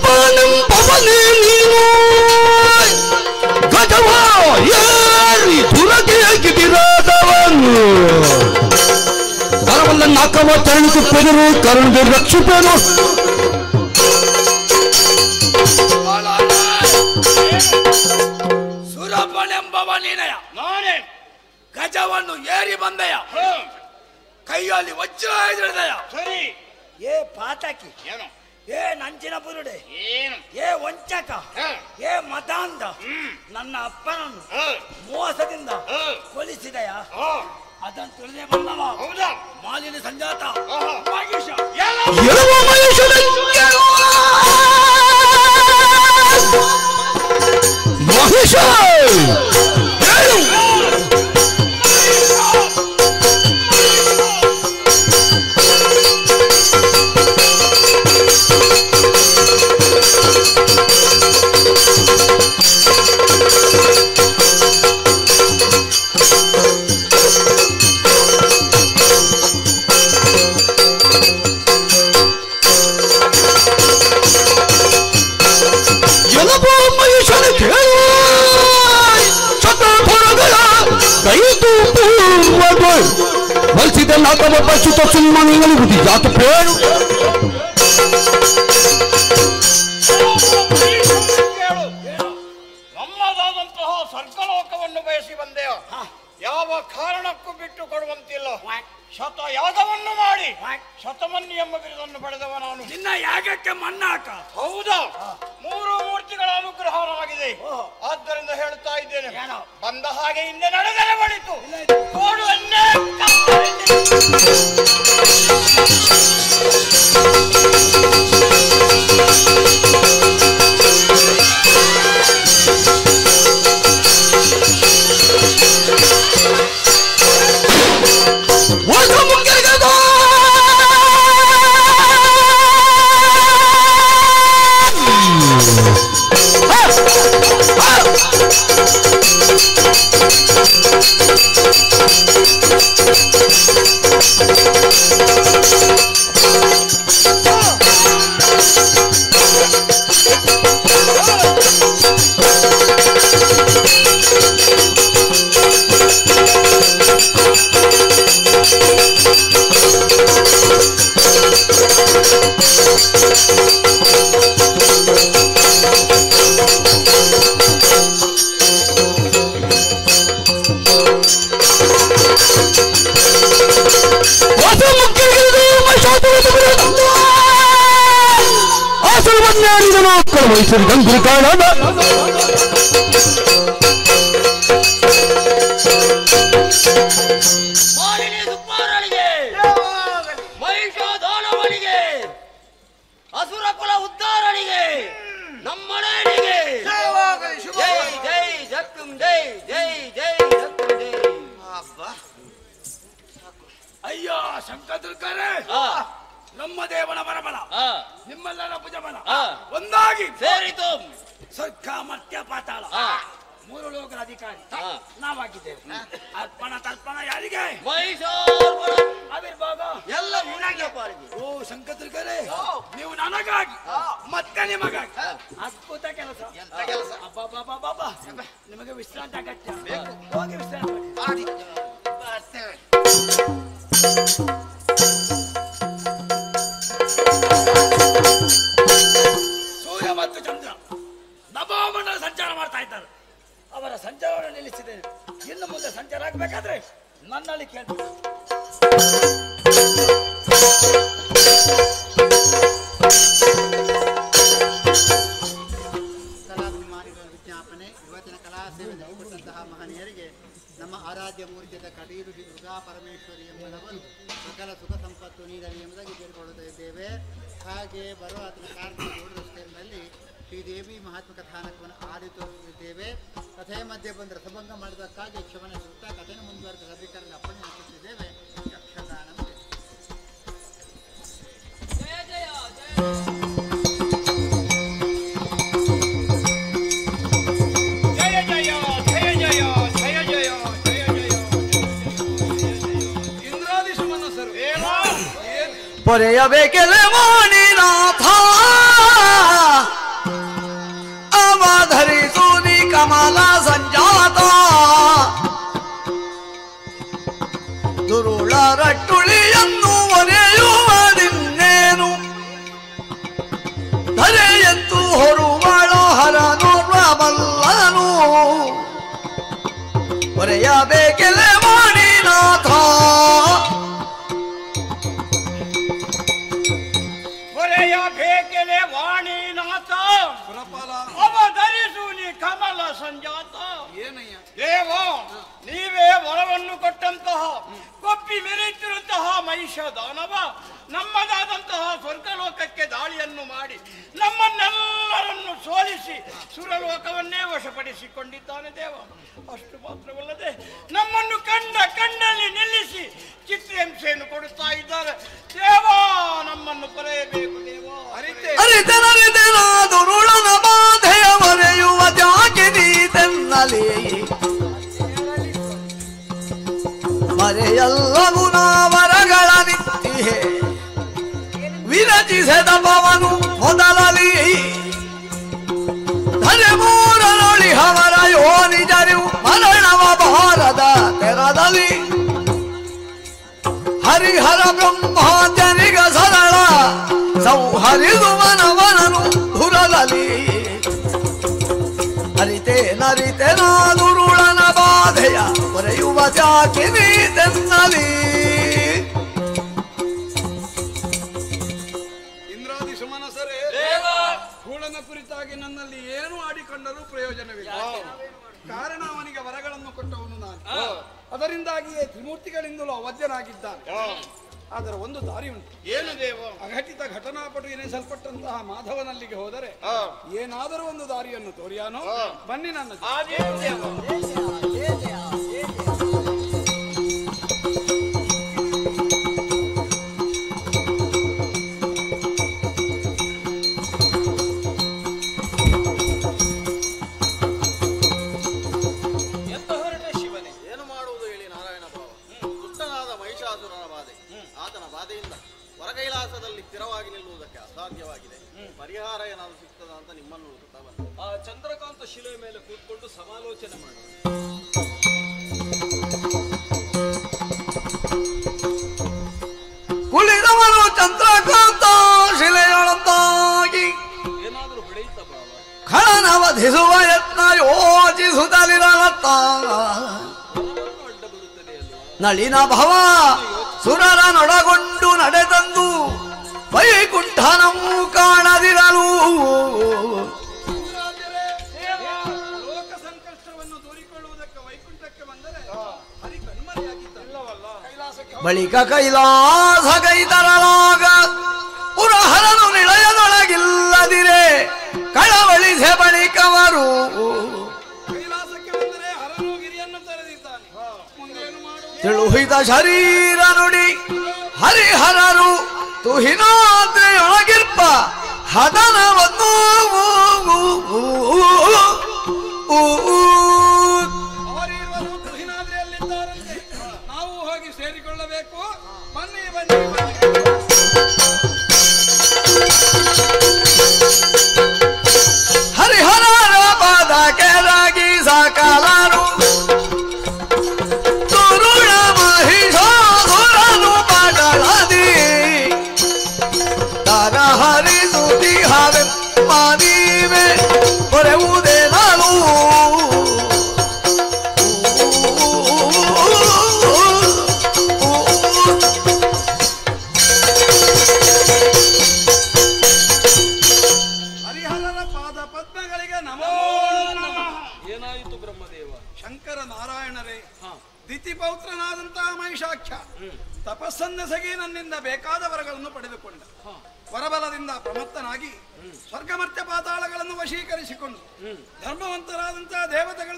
ಯಲಪನೆಂಬವನೇ ನೀನು ಗಜವ ಏರಿ ದುರಗೆಯಾಗಿ ಬಿರಾದವನು ಕರವಲ್ಲ ನಾಕವ ತರಣಿತು ಪೆದರು ಕರುಣಿಗೆ ರಕ್ಷಿಪೇನು ಸುರಪನೆಂಬವ ನೀನಯ ನಾನೇ ಗಜವನ್ನು ಏರಿ ಬಂದೆಯ ಕೈಯಲ್ಲಿ ವಜ್ರ ಹಿಡಿದೆಯ ಸರಿ ಏ ಪಾತಕಿ ಏನು ಏ ನಂಚಿನ ಬುರುಡೆ ಏನು ಏ ವಂಚಕ ಏ ಮತಾಂಧ ನನ್ನ ಅಪ್ಪನನ್ನು ಮೋಸದಿಂದ ಕೊಲಿಸಿದೆಯ ಅದನ್ನು ತಿಳಿದೇ ಬಂದವ ಹೌದಾ ಮಾಲಿನ ಸಂಜಾತ ಮಹೇಶ ಮಹೇಶ ಬಲ್ಸಿದ ನಾಕವ ಪಶುತ ಸುಮ್ಮನಿಗಳಿಗುದಿ ಜಾತ ಪೇರು ನಮ್ಮದಾದಂತಹ ಸ್ವರ್ಗಲೋಕವನ್ನು ಬಯಸಿ ಬಂದೆಯೋ ಯಾವ ಕಾರಣಕ್ಕೂ ಬಿಟ್ಟು ಕೊಡುವಂತಿಲ್ಲ ಶತ ಯಾಗವನ್ನು ಮಾಡಿ ಶತಮನ್ನಿ ಎಂಬ ಬಿರುದನ್ನು ಪಡೆದವ ನಾನು ನಿನ್ನ ಯಾಗಕ್ಕೆ ಮನ್ನಾಕ ಹೌದಾ ಮೂರು ಮೂರ್ತಿಗಳ ಅನುಗ್ರಹವಾಗಿದೆ ಆದ್ದರಿಂದ ಹೇಳುತ್ತಾ ಇದ್ದೇನೆ ಬಂದ ಹಾಗೆ ಹಿಂದೆ ನಡೆದರೆ ಬಳಿತು ಮೈಸೂರು ಗಂಗುರು ಕಾಣದ ಮಾಲಿನಿ ಸುಪ್ಪಾರನಿಗೆ ಮಹಿಷಾದಾನವನಿಗೆ ಅಸುರ ಕುಲ ಉದ್ಧಾರನಿಗೆ ನಮ್ಮನೆಗೆ ಜೈ ಜೈ ಜಕ್ಕಂ ಜೈ ಜೈ ಜೈ ಜಕ್ಕಂ ಜೈ. ಅಯ್ಯೋ ಶಂಕದುರ್ಗರೇ ನಮ್ಮ ದೇವನ ಬರಬಲ ನಿಮ್ಮೆಲ್ಲರ ಭುಜಬಲ ಒಂದಾಗಿ ಸೇರಿತು ಸ್ವರ್ಗ ಮರ್ತ್ಯ ಪಾತಾಳ ಮೂರು ಲೋಕದ ಅಧಿಕಾರಿ ನಾವಾಗಿದ್ದೇವೆ. ಅರ್ಪಣ ತರ್ಪಣ ಯಾರಿಗೆ ಆವಿರ್ಭಾಗ ಎಲ್ಲ ನಿನಗೆ. ಓ ಶಂಕದುರ್ಗರೇ ನೀವು ನನಗಾಗಿ ಮತ್ತೆ ನಿಮಗಾಗಿ ಅದ್ಭುತ ಕೆಲಸ. ಅಬ್ಬಾ ನಿಮಗೆ ವಿಶ್ರಾಂತಿ ಅಗತ್ಯ. ಹೋಗಿ ವಿಶ್ರಾಂತಿ ಮಾಡಿ. ಸೂರ್ಯ ಮತ್ತು ಚಂದ್ರ ನಭೋಮಂಡಲ ಸಂಚಾರ ಮಾಡ್ತಾ ಇದ್ದಾರೆ. ಅವರ ಸಂಚಾರವನ್ನು ನಿಲ್ಲಿಸಿದ್ದೇನೆ. ಇನ್ನು ಮುಂದೆ ಸಂಚಾರ ಆಗಬೇಕಾದ್ರೆ ನನ್ನಲ್ಲಿ ಕೇಳಿ. ಕಲಾಭಿಮಾನಿಗಳ ವಿಜ್ಞಾಪನೆ. ಇವತ್ತಿನ ಕಲಾ ಸೇವೆಯಲ್ಲಿ ಕೊಟ್ಟಂತಹ ಮಹನೀಯರಿಗೆ ನಮ್ಮ ಆರಾಧ್ಯ ಮೂರ್ತಿಯಾದ ಕಟೀಲು ಶ್ರೀ ದುರ್ಗಾ ಪರಮೇಶ್ವರಿ ಎಂಬುದವರು ಸಕಲ ಸುಖ ಸಂಪತ್ತು ನೀಡಲಿ ಎಂಬುದಾಗಿ ಕೇಳಿಕೊಳ್ಳುತ್ತಾ ಇದ್ದೇವೆ. ಹಾಗೆ ಬರುವ ಆತನ ಕಾರ್ಮಿಕ ರಸ್ತೆಯಲ್ಲಿ ಶ್ರೀದೇವಿ ಮಹಾತ್ಮ ಕಥಾನಕವನ್ನು ಆಡಿತೋರಿದ್ದೇವೆ. ಕಥೆಯ ಮಧ್ಯೆ ಬಂದ ರಸಭಂಗ ಮಾಡಿದಕ್ಕಾಗಿ ಕ್ಷಮನೆ ಸುತ್ತಾ ಕಥೆಯನ್ನು ಮುಂದುವರೆದ ಸಭೀಕರಣ ಅಪ್ಪಣೆ ಹಾಕುತ್ತಿದ್ದೇವೆ. ಯಕ್ಷಗಾನ ಪೊರೆಯಬೇಕೆಲೆ ಮಾನಿನಾಥ ಅವಧರಿಸು ನೀ ಕಮಲ ಸಂಜಾತ. ಏನಯ್ಯ ದೇವ, ನೀವೇ ವರವನ್ನು ಕೊಟ್ಟಂತಹ ಕೊಪ್ಪಿ ಮೆರೆಯುತ್ತಿರುವಂತಹ ಮಹಿಷ ದಾನವ ನಮ್ಮದಾದಂತಹ ಸ್ವರ್ಗಲೋಕಕ್ಕೆ ದಾಳಿಯನ್ನು ಮಾಡಿ ನಮ್ಮನ್ನೆಲ್ಲರನ್ನು ಸೋಲಿಸಿ ಸುರಲೋಕವನ್ನೇ ವಶಪಡಿಸಿಕೊಂಡಿದ್ದಾನೆ ದೇವ. ಅಷ್ಟು ಮಾತ್ರವಲ್ಲದೆ ನಮ್ಮನ್ನು ಕಂಡಲ್ಲಿ ನಿಲ್ಲಿಸಿ ಚಿತ್ರಹಿಂಸೆಯನ್ನು ಕೊಡುತ್ತಾ ಇದ್ದಾರೆ ದೇವ. ನಮ್ಮನ್ನು ಪಡೆಯಬೇಕು ದೇವ. ಅರಿತನರಿತನಾದುರುಳನ ಬಾಧೆಯ ಮರೆಯುವ ಜಾಗಿನೀತೆನ್ನಲಿ ಮರೆಯಲ್ಲವು ನಾವರಗಳ ನಿತ್ತಿಹೆ ವಿರಚಿಸದ ಪವನು ಮೊದಲಲಿ ಧರೆ ಮೂರನೊಳಿಹವರ ಯೋನಿಜರು ಮರಣವ ಭಾರದ ತೆರದಲ್ಲಿ ಹರಿಹರ ಬ್ರಹ್ಮಾದ್ಯನಿಗ ಸರಳ ಸೌಹರಿದು ಮನವನನು ಧುರದಲ್ಲಿ ಅರಿತೆ ನಾದುರುಳನ ಬಾಧೆಯ ಹೊರೆಯುವ ಜಾಕಿನೀತೆನ್ನಲಿ. ಇಂದ್ರಾದಿ ಸುಮನಸರೇ, ಹೂಳನ ಕುರಿತಾಗಿ ನನ್ನಲ್ಲಿ ಏನು ಆಡಿಕೊಂಡರೂ ಪ್ರಯೋಜನವಿಲ್ಲ. ಕಾರಣ ಅವನಿಗೆ ವರಗಳನ್ನು ಕೊಟ್ಟವನು ನಾನು. ಅದರಿಂದಾಗಿಯೇ ತ್ರಿಮೂರ್ತಿಗಳಿಂದಲೂ ಅವಧ್ಯನಾಗಿದ್ದಾನೆ. ಆದರೆ ಒಂದು ದಾರಿ ಉಂಟು. ಏನು ದೇವ? ಅಘಟಿತ ಘಟನಾಪಟು ಎನಿಸಲ್ಪಟ್ಟಂತಹ ಮಾಧವನಲ್ಲಿಗೆ ಹೋದರೆ ಏನಾದರೂ ಒಂದು ದಾರಿಯನ್ನು ತೋರಿಯಾನೋ. ಬನ್ನಿ ನನ್ನ ಹೊರಕೈಲಾಸದಲ್ಲಿ ಸ್ಥಿರವಾಗಿ ನಿಲ್ಲುವುದಕ್ಕೆ ಅಸಾಧ್ಯವಾಗಿದೆ. ಪರಿಹಾರ ಏನಾದರೂ ಸಿಗ್ತದ ಅಂತ ನಿಮ್ಮನ್ನು ಹುಡುಕುತ್ತಾ ಬಂದ. ಆ ಚಂದ್ರಕಾಂತ ಶಿಲೆಯ ಮೇಲೆ ಕೂತ್ಕೊಂಡು ಸಮಾಲೋಚನೆ ಮಾಡೋಣ. ಕುಳಿದವನು ಚಂದ್ರಕಾಂತ ಶಿಲೆಯೊಳಂತಾಗಿ ಏನಾದರೂ ಹೊಳೆಯುತ್ತ ಭಾವ ಖಳನವಧಿಸುವ ಯತ್ನ ಯೋಚಿಸುತ್ತಲಿರಲತ್ತ ಅಡ್ಡ ಬರುತ್ತದೆ ಅಲ್ವಾ? ನಳಿನ ಭವ ಸುರರನೊಡಗೊಂಡು ನಡೆದಂದು ವೈಕುಂಠನವು ಕಾಣದಿರಲು ಲೋಕ ಸಂಕಷ್ಟವನ್ನು ದೂರಿಕೊಳ್ಳುವುದಕ್ಕೆ ವೈಕುಂಠಕ್ಕೆ ಬಂದರೆ ಹರಿ ಕಣ್ಮರೆಯಾಗಿದ್ದಲ್ಲವಲ್ಲ. ಬಳಿಕ ಕೈಲಾಸ ಕೈತರಲಾಗ ಪುರಹರನು ನಿಳಯದೊಳಗಿಲ್ಲದಿರೆ ಕಳವಳಿಸೆ ಬಳಿಕವರು ಕೈಲಾಸಕ್ಕೆ ಬಂದರೆ ಹರನು ಗಿರಿಯನ್ನು ತೆರೆದಿದ್ದಾನೆ. ಮುಂದೇನು ಮಾಡುವುದು? ತಿಳುಹಿತ ಶರೀರ ನುಡಿ ಹರಿಹರರು ತುಹಿನಾದ್ರೆಯೊಳಗಿರ್ಪ ಹದನವನ್ನು ಅವರಿರುವರು ತುಹಿನಾದ್ರಿಯಲ್ಲಿದ್ದಾರಂತೆ. ನಾವು ಹೋಗಿ ಸೇರಿಕೊಳ್ಳಬೇಕು. ಬನ್ನಿ ಬನ್ನಿ ಬನ್ನಿ. ಹರಿಹರರ ಪದ ಕೆರಗಿ ಸಕಲರು ತುರುಳ ಮಹಿಷಾಸುರನು ಪಗಳದಿ ತರ ಹರಿಸುತಿ ಹವೆ ಮಾನೀವೆ ಹೊರೆವುದೇ ನಾನು ಹರಿಹರರ ಪಾದ ಪದ್ಮಗಳಿಗೆ ನಮೋ ನಮಃ. ಏನಾಯಿತು ಬ್ರಹ್ಮದೇವ? ಶಂಕರ ನಾರಾಯಣರೇ, ದಿತಿಪೌತ್ರನಾದಂತಹ ಮಹಿಷಾಖ್ಯ ತಪಸ್ಸನ್ನೆಸಗಿ ನನ್ನಿಂದ ಬೇಕಾದ ವರಗಳನ್ನು ಪಡೆದುಕೊಂಡ. ವರಬಲದಿಂದ ಪ್ರಮತ್ತನಾಗಿ ಸ್ವರ್ಗಮರ್ತ್ಯ ಪಾತಾಳಗಳನ್ನು ವಶೀಕರಿಸಿಕೊಂಡು ಧರ್ಮವಂತರಾದಂತಹ ದೇವತೆಗಳನ್ನು